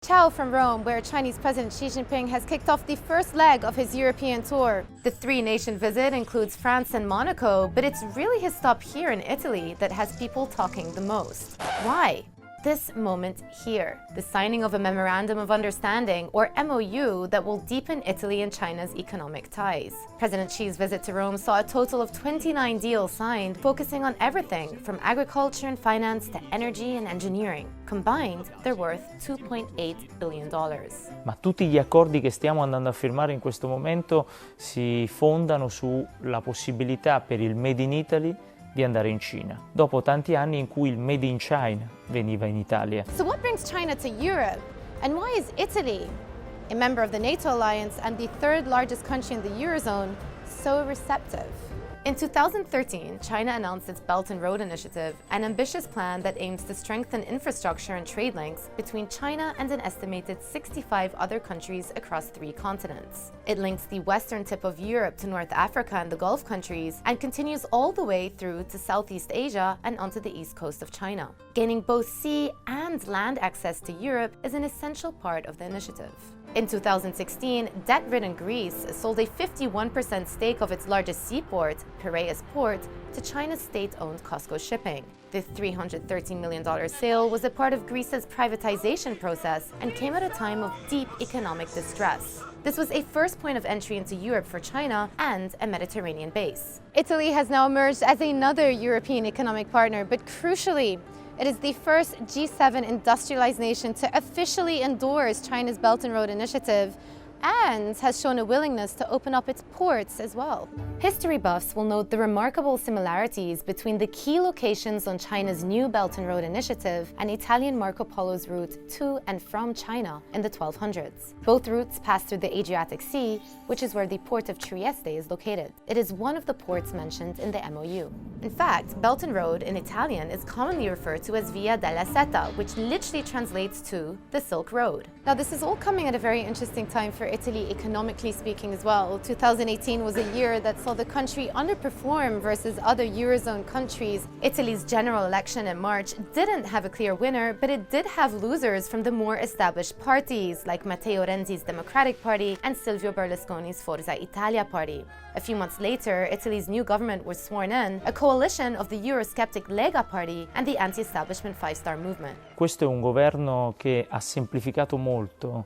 Ciao from Rome, where Chinese President Xi Jinping has kicked off the first leg of his European tour. The three-nation visit includes France and Monaco, but it's really his stop here in Italy that has people talking the most. Why? This moment here, the signing of a Memorandum of Understanding, or MOU, that will deepen Italy and China's economic ties. President Xi's visit to Rome saw a total of 29 deals signed, focusing on everything from agriculture and finance to energy and engineering. Combined, they're worth $2.8 billion. Ma tutti gli accordi che stiamo andando a firmare in questo momento si fondano sulla possibilità per il Made in Italy di andare in Cina, dopo tanti anni in cui il Made in China veniva in Italia. So what brings China to Europe? And why is Italy, a member of the NATO alliance and the third largest country in the Eurozone, so receptive? In 2013, China announced its Belt and Road Initiative, an ambitious plan that aims to strengthen infrastructure and trade links between China and an estimated 65 other countries across 3 continents. It links the western tip of Europe to North Africa and the Gulf countries, and continues all the way through to Southeast Asia and onto the east coast of China. Gaining both sea and land access to Europe is an essential part of the initiative. In 2016, debt-ridden Greece sold a 51% stake of its largest seaport, Piraeus Port, to China's state-owned COSCO Shipping. The $313 million sale was a part of Greece's privatization process and came at a time of deep economic distress. This was a first point of entry into Europe for China and a Mediterranean base. Italy has now emerged as another European economic partner, but crucially, it is the first G7 industrialized nation to officially endorse China's Belt and Road Initiative and has shown a willingness to open up its ports as well. History buffs will note the remarkable similarities between the key locations on China's new Belt and Road Initiative and Italian Marco Polo's route to and from China in the 1200s. Both routes pass through the Adriatic Sea, which is where the port of Trieste is located. It is one of the ports mentioned in the MOU. In fact, Belt and Road in Italian is commonly referred to as Via della Seta, which literally translates to the Silk Road. Now, this is all coming at a very interesting time for Italy economically speaking as well. 2018 was a year that saw the country underperform versus other Eurozone countries. Italy's general election in March didn't have a clear winner, but it did have losers from the more established parties like Matteo Renzi's Democratic Party and Silvio Berlusconi's Forza Italia party. A few months later, Italy's new government was sworn in, a coalition of the Eurosceptic Lega Party and the anti-establishment Five Star Movement. Questo è un governo che ha semplificato molto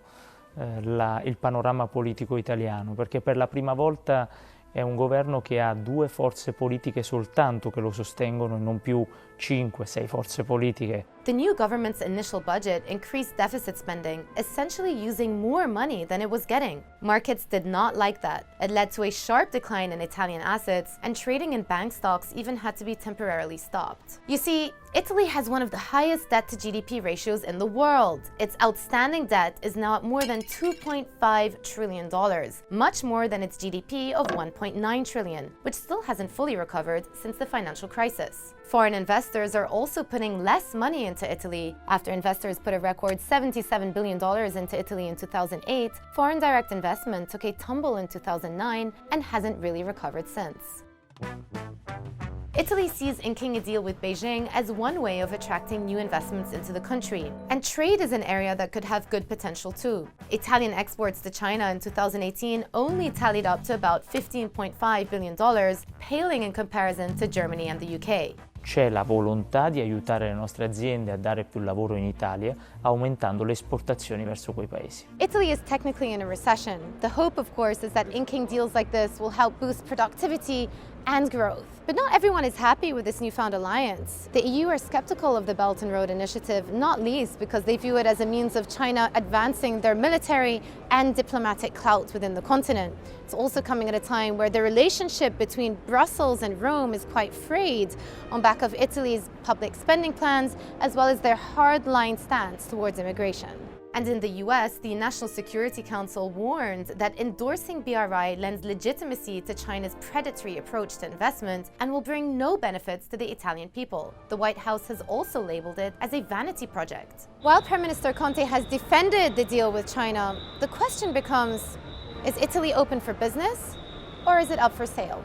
il panorama politico italiano, perché per la prima volta è un governo che ha 2 forze politiche soltanto che lo sostengono e non più 5-6 forze politiche. The new government's initial budget increased deficit spending, essentially using more money than it was getting. Markets did not like that. It led to a sharp decline in Italian assets, and trading in bank stocks even had to be temporarily stopped. You see, Italy has one of the highest debt-to-GDP ratios in the world. Its outstanding debt is now at more than $2.5 trillion, much more than its GDP of $1.9 trillion, which still hasn't fully recovered since the financial crisis. Foreign investors are also putting less money into Italy. After investors put a record $77 billion into Italy in 2008, foreign direct investment took a tumble in 2009 and hasn't really recovered since. Italy sees inking a deal with Beijing as one way of attracting new investments into the country. And trade is an area that could have good potential too. Italian exports to China in 2018 only tallied up to about $15.5 billion, paling in comparison to Germany and the UK. C'è la volontà di aiutare le nostre aziende a dare più lavoro in Italia, aumentando le esportazioni verso quei paesi. Italy is technically in a recession. The hope, of course, is that inking deals like this will help boost productivity and growth. But not everyone is happy with this newfound alliance. The EU are skeptical of the Belt and Road Initiative, not least because they view it as a means of China advancing their military and diplomatic clout within the continent. It's also coming at a time where the relationship between Brussels and Rome is quite frayed on back of Italy's public spending plans, as well as their hard-line stance towards immigration. And in the US, the National Security Council warned that endorsing BRI lends legitimacy to China's predatory approach to investment and will bring no benefits to the Italian people. The White House has also labeled it as a vanity project. While Prime Minister Conte has defended the deal with China, the question becomes, is Italy open for business or is it up for sale?